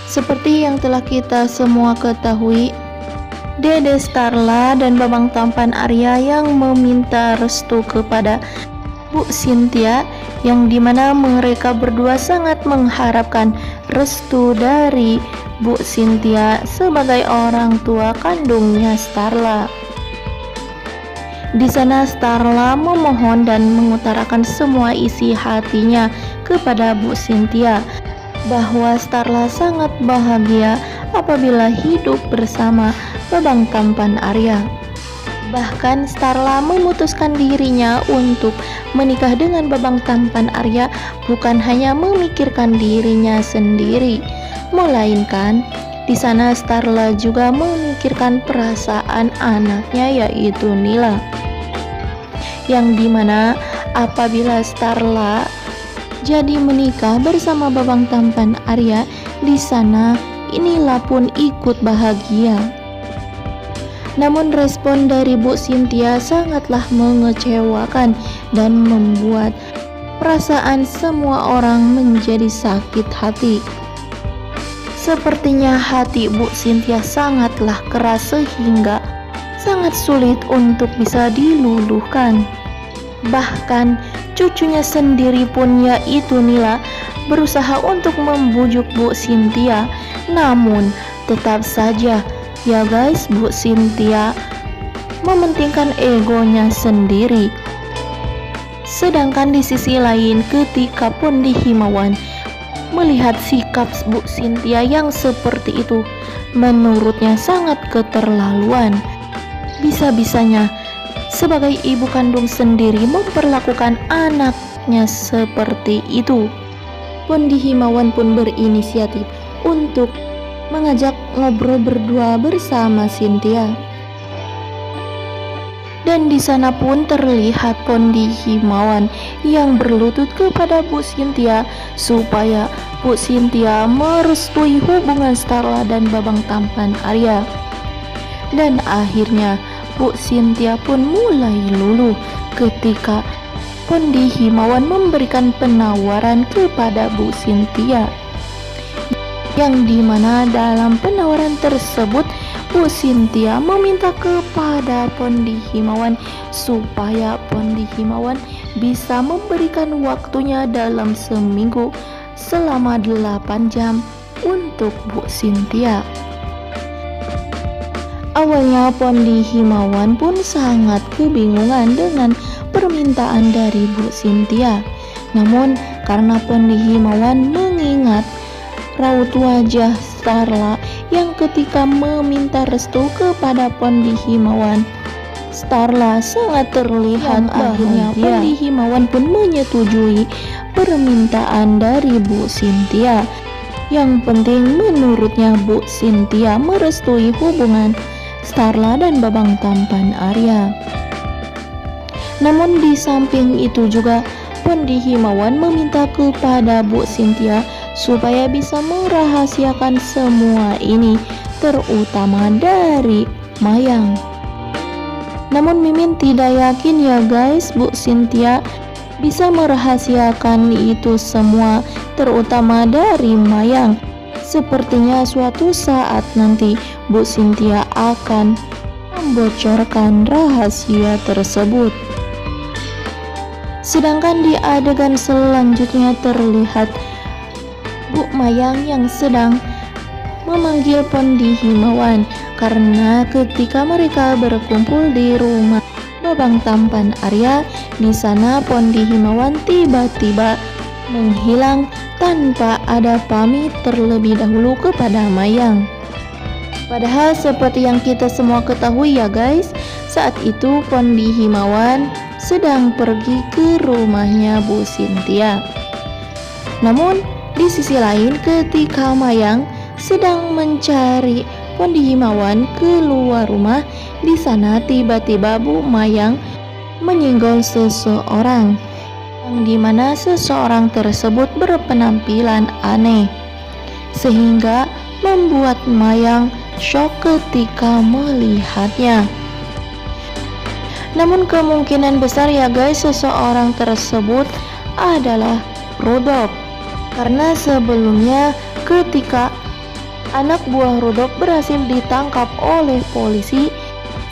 Seperti yang telah kita semua ketahui, Dede Starla dan Babang Tampan Arya yang meminta restu kepada Bu Cynthia, yang dimana mereka berdua sangat mengharapkan restu dari Bu Cynthia sebagai orang tua kandungnya Starla. Di sana Starla memohon dan mengutarakan semua isi hatinya kepada Bu Cynthia, bahwa Starla sangat bahagia apabila hidup bersama Babang Tampan Arya. Bahkan Starla memutuskan dirinya untuk menikah dengan Babang Tampan Arya bukan hanya memikirkan dirinya sendiri, melainkan di sana Starla juga memikirkan perasaan anaknya, yaitu Nila. Yang dimana apabila Starla jadi menikah bersama Babang Tampan Arya, di sana Nila pun ikut bahagia. Namun respon dari Bu Cynthia sangatlah mengecewakan dan membuat perasaan semua orang menjadi sakit hati. Sepertinya hati Bu Cynthia sangatlah keras sehingga sangat sulit untuk bisa diluluhkan. Bahkan cucunya sendiri pun, yaitu Nila, berusaha untuk membujuk Bu Cynthia, namun tetap saja ya guys, Bu Cynthia mementingkan egonya sendiri. Sedangkan di sisi lain, ketika Pondi Himawan melihat sikap Bu Cynthia yang seperti itu, menurutnya sangat keterlaluan. Bisa-bisanya sebagai ibu kandung sendiri memperlakukan anaknya seperti itu. Pondi Himawan pun berinisiatif untuk mengajak ngobrol berdua bersama Cynthia. Dan di sana pun terlihat Pondi Himawan yang berlutut kepada Bu Cynthia supaya Bu Cynthia merestui hubungan Starla dan Babang Tampan Arya. Dan akhirnya Bu Cynthia pun mulai luluh ketika Pondi Himawan memberikan penawaran kepada Bu Cynthia, yang dimana dalam penawaran tersebut Bu Cynthia meminta kepada Pondi Himawan supaya Pondi Himawan bisa memberikan waktunya dalam seminggu selama 8 jam untuk Bu Cynthia. Awalnya Pondi Himawan pun sangat kebingungan dengan permintaan dari Bu Cynthia. Namun karena Pondi Himawan mengingat raut wajah Starla yang ketika meminta restu kepada Pondi Himawan, Starla sangat terlihat akhirnya Pondi Himawan pun menyetujui permintaan dari Bu Cynthia. Yang penting menurutnya Bu Cynthia merestui hubungan Starla dan Babang Tampan Arya. Namun di samping itu juga Pondi Himawan meminta kepada Bu Cynthia supaya bisa merahasiakan semua ini, terutama dari Mayang. Namun Mimin tidak yakin ya guys, Bu Cynthia bisa merahasiakan itu semua, terutama dari Mayang. Sepertinya suatu saat nanti Bu Cynthia akan membocorkan rahasia tersebut. Sedangkan di adegan selanjutnya terlihat Bu Mayang yang sedang memanggil Pondi Himawan, karena ketika mereka berkumpul di rumah Babang Tampan Arya, di sana Pondi Himawan tiba-tiba menghilang tanpa ada pamit terlebih dahulu kepada Mayang. Padahal seperti yang kita semua ketahui ya guys, saat itu Pondi Himawan sedang pergi ke rumahnya Bu Cynthia. Namun di sisi lain, ketika Mayang sedang mencari Pondi Himawan keluar rumah, di sana tiba-tiba Bu Mayang menyinggol seseorang, yang dimana seseorang tersebut berpenampilan aneh, sehingga membuat Mayang shock ketika melihatnya. Namun kemungkinan besar ya guys, seseorang tersebut adalah Rudolf, karena sebelumnya ketika anak buah Rudolf berhasil ditangkap oleh polisi.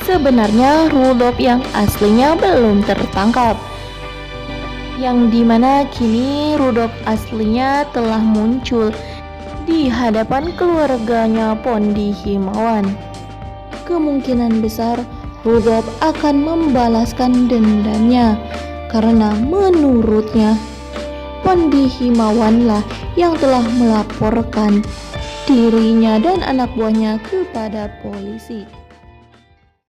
Sebenarnya Rudolf yang aslinya belum tertangkap, yang dimana kini Rudolf aslinya telah muncul di hadapan keluarganya Pondi Himawan. Kemungkinan besar Rudolf akan membalaskan dendamnya karena menurutnya Pondi Himawanlah yang telah melaporkan dirinya dan anak buahnya kepada polisi.